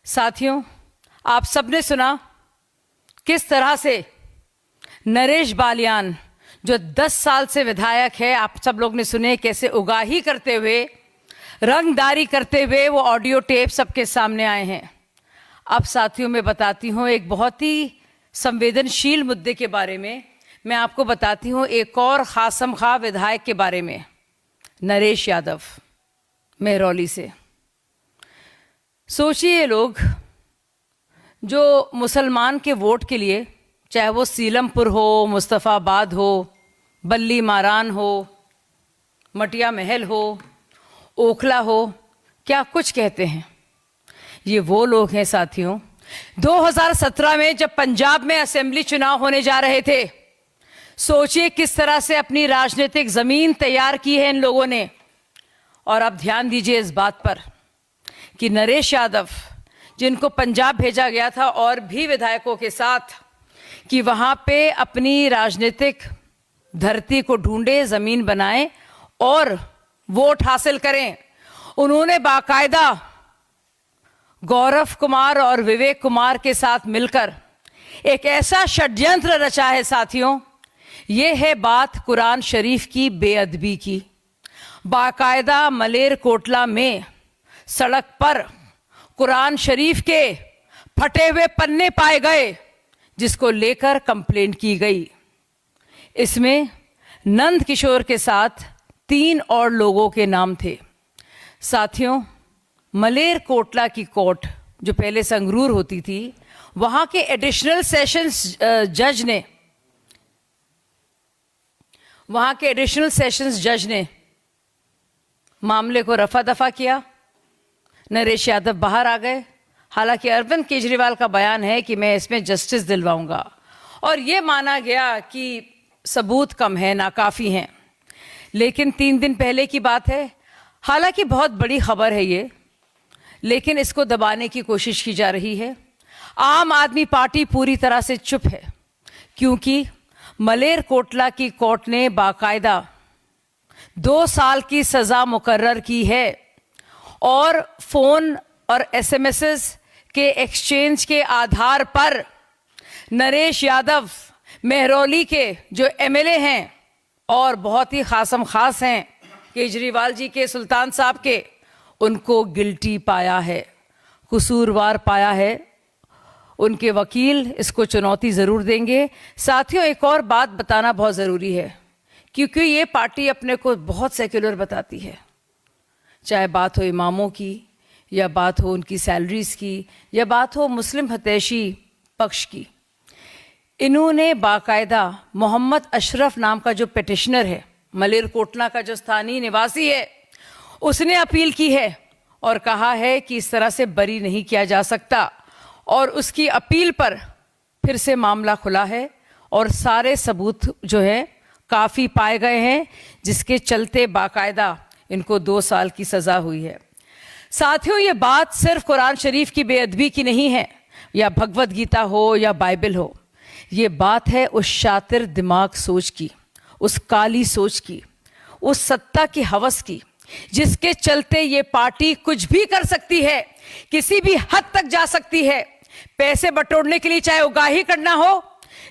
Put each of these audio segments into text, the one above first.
साथियों, आप सबने सुना किस तरह से नरेश बालियान जो 10 साल से विधायक है, आप सब लोग ने सुने कैसे उगाही करते हुए, रंगदारी करते हुए वो ऑडियो टेप सबके सामने आए हैं। अब साथियों मैं बताती हूँ एक बहुत ही संवेदनशील मुद्दे के बारे में। मैं आपको बताती हूँ एक और खासम खा विधायक के बारे में, नरेश यादव मेहरौली से। सोचिए ये लोग जो मुसलमान के वोट के लिए, चाहे वो सीलमपुर हो, मुस्तफ़ाबाद हो, बल्ली मारान हो, मटिया महल हो, ओखला हो, क्या कुछ कहते हैं। ये वो लोग हैं साथियों, 2017 में जब पंजाब में असेंबली चुनाव होने जा रहे थे, सोचिए किस तरह से अपनी राजनीतिक जमीन तैयार की है इन लोगों ने। और अब ध्यान दीजिए इस बात पर कि नरेश यादव, जिनको पंजाब भेजा गया था और भी विधायकों के साथ, कि वहां पे अपनी राजनीतिक धरती को ढूंढे, जमीन बनाएं और वोट हासिल करें, उन्होंने बाकायदा गौरव कुमार और विवेक कुमार के साथ मिलकर एक ऐसा षड्यंत्र रचा है साथियों। ये है बात कुरान शरीफ की बेअदबी की। बाकायदा मलेरकोटला में सड़क पर कुरान शरीफ के फटे हुए पन्ने पाए गए, जिसको लेकर कंप्लेंट की गई। इसमें नंद किशोर के साथ 3 और लोगों के नाम थे। साथियों, मलेरकोटला की कोर्ट जो पहले संगरूर होती थी, वहां के एडिशनल सेशंस जज ने मामले को रफा दफा किया। नरेश यादव बाहर आ गए। हालांकि अरविंद केजरीवाल का बयान है कि मैं इसमें जस्टिस दिलवाऊंगा, और ये माना गया कि सबूत कम है, नाकाफी हैं। लेकिन 3 दिन पहले की बात है, हालांकि बहुत बड़ी खबर है ये, लेकिन इसको दबाने की कोशिश की जा रही है। आम आदमी पार्टी पूरी तरह से चुप है, क्योंकि मलेरकोटला की कोर्ट ने बाकायदा 2 साल की सजा मुकर्रर की है और फोन और एसएमएस के एक्सचेंज के आधार पर नरेश यादव मेहरौली के जो एमएलए हैं और बहुत ही खासम खास हैं केजरीवाल जी के, सुल्तान साहब के, उनको गिल्टी पाया है, कसूरवार पाया है। उनके वकील इसको चुनौती ज़रूर देंगे। साथियों, एक और बात बताना बहुत ज़रूरी है, क्योंकि ये पार्टी अपने को बहुत सेक्युलर बताती है। चाहे बात हो इमामों की, या बात हो उनकी सैलरीज की, या बात हो मुस्लिम हतैशी पक्ष की। इन्होंने बाकायदा मोहम्मद अशरफ नाम का जो पिटिशनर है, मलेरकोटला का जो स्थानीय निवासी है, उसने अपील की है और कहा है कि इस तरह से बरी नहीं किया जा सकता। और उसकी अपील पर फिर से मामला खुला है और सारे सबूत जो है काफ़ी पाए गए हैं, जिसके चलते बाकायदा इनको 2 साल की सज़ा हुई है। साथियों, ये बात सिर्फ कुरान शरीफ की बेअदबी की नहीं है, या भगवत गीता हो या बाइबल हो। ये बात है उस शातिर दिमाग सोच की, उस काली सोच की, उस सत्ता की हवस की, जिसके चलते ये पार्टी कुछ भी कर सकती है, किसी भी हद तक जा सकती है, पैसे बटोरने के लिए, चाहे उगाही करना हो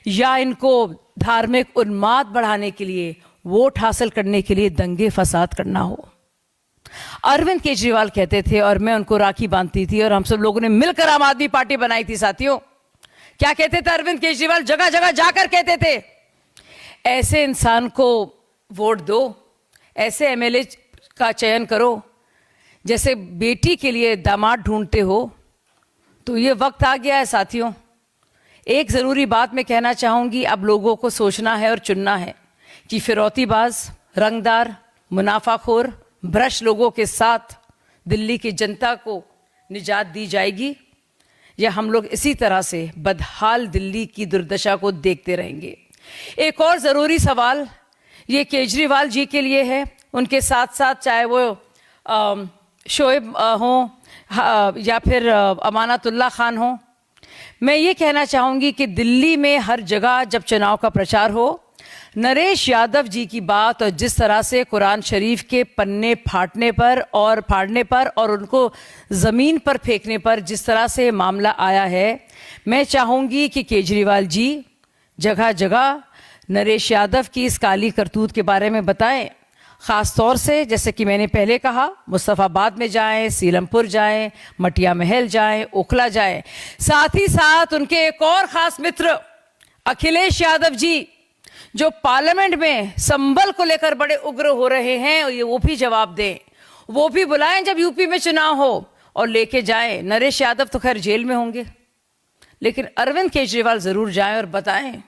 या इनको धार्मिक उन्माद बढ़ाने के लिए, वोट हासिल करने के लिए दंगे फसाद करना हो। अरविंद केजरीवाल कहते थे, और मैं उनको राखी बांधती थी, और हम सब लोगों ने मिलकर आम आदमी पार्टी बनाई थी। साथियों, क्या कहते थे अरविंद केजरीवाल? जगह जगह जाकर कहते थे, ऐसे इंसान को वोट दो, ऐसे एमएलए का चयन करो, जैसे बेटी के लिए दामाद ढूंढते हो। तो ये वक्त आ गया है साथियों। एक ज़रूरी बात मैं कहना चाहूँगी, अब लोगों को सोचना है और चुनना है कि फिरौतीबाज, रंगदार, मुनाफाखोर, भ्रष्ट लोगों के साथ दिल्ली की जनता को निजात दी जाएगी, या हम लोग इसी तरह से बदहाल दिल्ली की दुर्दशा को देखते रहेंगे। एक और ज़रूरी सवाल ये केजरीवाल जी के लिए है, उनके साथ साथ चाहे वो शोएब हों या फिर अमानतुल्लाह खान हो। मैं ये कहना चाहूँगी कि दिल्ली में हर जगह जब चुनाव का प्रचार हो, नरेश यादव जी की बात और जिस तरह से कुरान शरीफ के पन्ने फाड़ने पर और उनको ज़मीन पर फेंकने पर जिस तरह से मामला आया है, मैं चाहूँगी कि केजरीवाल जी जगह जगह नरेश यादव की इस काली करतूत के बारे में बताएं। ख़ास तौर से जैसे कि मैंने पहले कहा, मुस्तफ़ाबाद में जाएं, सीलमपुर जाएं, मटिया महल जाएं, ओखला जाएं। साथ ही साथ उनके एक और ख़ास मित्र अखिलेश यादव जी जो पार्लियामेंट में संबल को लेकर बड़े उग्र हो रहे हैं, और ये वो भी जवाब दें, वो भी बुलाएं जब यूपी में चुनाव हो और लेके जाएं। नरेश यादव तो खैर जेल में होंगे, लेकिन अरविंद केजरीवाल ज़रूर जाएं और बताएं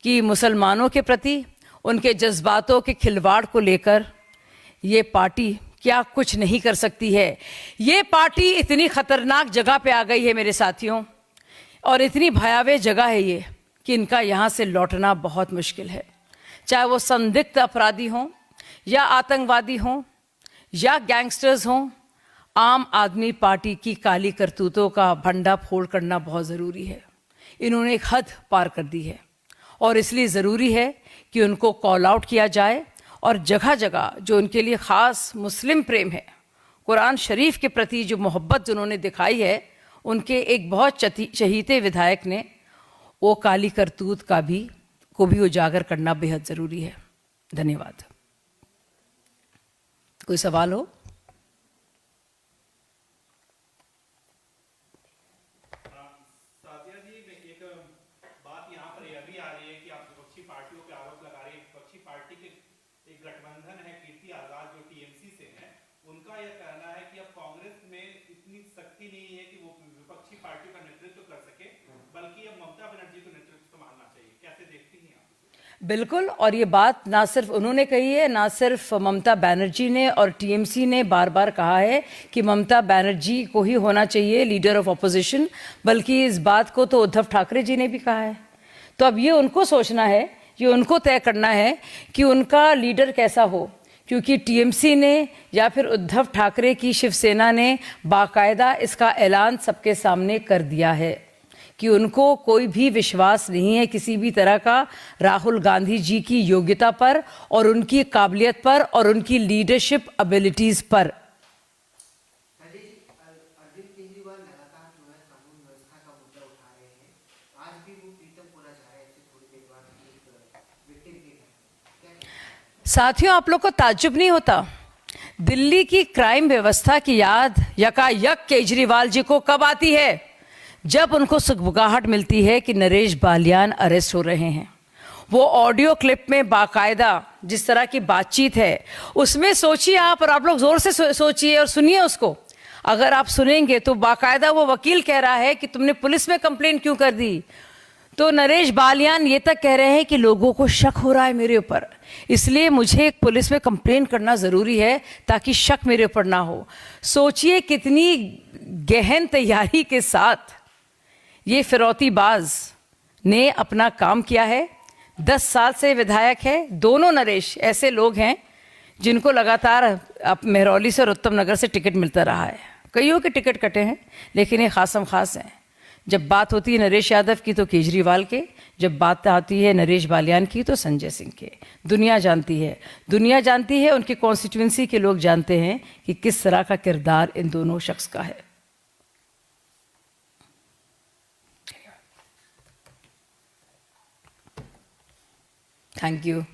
कि मुसलमानों के प्रति उनके जज्बातों के खिलवाड़ को लेकर ये पार्टी क्या कुछ नहीं कर सकती है। ये पार्टी इतनी ख़तरनाक जगह पे आ गई है मेरे साथियों, और इतनी भयावह जगह है ये कि इनका यहाँ से लौटना बहुत मुश्किल है। चाहे वो संदिग्ध अपराधी हों या आतंकवादी हों या गैंगस्टर्स हों, आम आदमी पार्टी की काली करतूतों का भंडा फोड़ करना बहुत ज़रूरी है। इन्होंने एक हद पार कर दी है और इसलिए ज़रूरी है कि उनको कॉल आउट किया जाए और जगह जगह जो उनके लिए ख़ास मुस्लिम प्रेम है, कुरान शरीफ के प्रति जो मोहब्बत जिन्होंने दिखाई है, उनके एक बहुत चहीते विधायक ने वो काली करतूत को भी उजागर करना बेहद ज़रूरी है। धन्यवाद। कोई सवाल हो? गठबंधन है कीर्ति आजाद जो टीएमसी से हैं, उनका यह कहना है कि अब कांग्रेस में इतनी शक्ति नहीं है कि वो विपक्षी पार्टियों का नेतृत्व कर सके, बल्कि अब ममता बनर्जी को नेतृत्व संभालना चाहिए। कैसे देखती हैं आप? बिल्कुल, और ये बात ना सिर्फ उन्होंने कही है, ना सिर्फ ममता बनर्जी ने, और टीएमसी ने बार बार कहा है कि ममता बनर्जी को ही होना चाहिए लीडर ऑफ अपोजिशन, बल्कि इस बात को तो उद्धव ठाकरे जी ने भी कहा है। तो अब ये उनको सोचना है, ये उनको तय करना है कि उनका लीडर कैसा हो, क्योंकि टीएमसी ने या फिर उद्धव ठाकरे की शिवसेना ने बाकायदा इसका ऐलान सबके सामने कर दिया है कि उनको कोई भी विश्वास नहीं है किसी भी तरह का राहुल गांधी जी की योग्यता पर और उनकी काबिलियत पर और उनकी लीडरशिप एबिलिटीज़ पर। साथियों, आप लोग को ताज्जुब नहीं होता दिल्ली की क्राइम व्यवस्था की याद यकायक केजरीवाल जी को कब आती है? जब उनको सुगबुगाहट मिलती है कि नरेश बालियान अरेस्ट हो रहे हैं। वो ऑडियो क्लिप में बाकायदा जिस तरह की बातचीत है उसमें सोचिए आप, और आप लोग ज़ोर से सोचिए और सुनिए उसको। अगर आप सुनेंगे तो बाकायदा वो वकील कह रहा है कि तुमने पुलिस में कंप्लेंट क्यों कर दी, तो नरेश बालियान ये तक कह रहे हैं कि लोगों को शक हो रहा है मेरे ऊपर, इसलिए मुझे पुलिस में कंप्लेंट करना ज़रूरी है ताकि शक मेरे ऊपर ना हो। सोचिए कितनी गहन तैयारी के साथ ये फिरौतीबाज ने अपना काम किया है। 10 साल से विधायक है। दोनों नरेश ऐसे लोग हैं जिनको लगातार मेहरौली से और उत्तम नगर से टिकट मिलता रहा है। कईयों के टिकट कटे हैं, लेकिन ये खासम खास हैं। जब बात होती है नरेश यादव की तो केजरीवाल के, जब बात आती है नरेश बालियान की तो संजय सिंह के। दुनिया जानती है, उनकी कॉन्स्टिट्यूंसी के लोग जानते हैं कि किस तरह का किरदार इन दोनों शख्स का है। Thank you.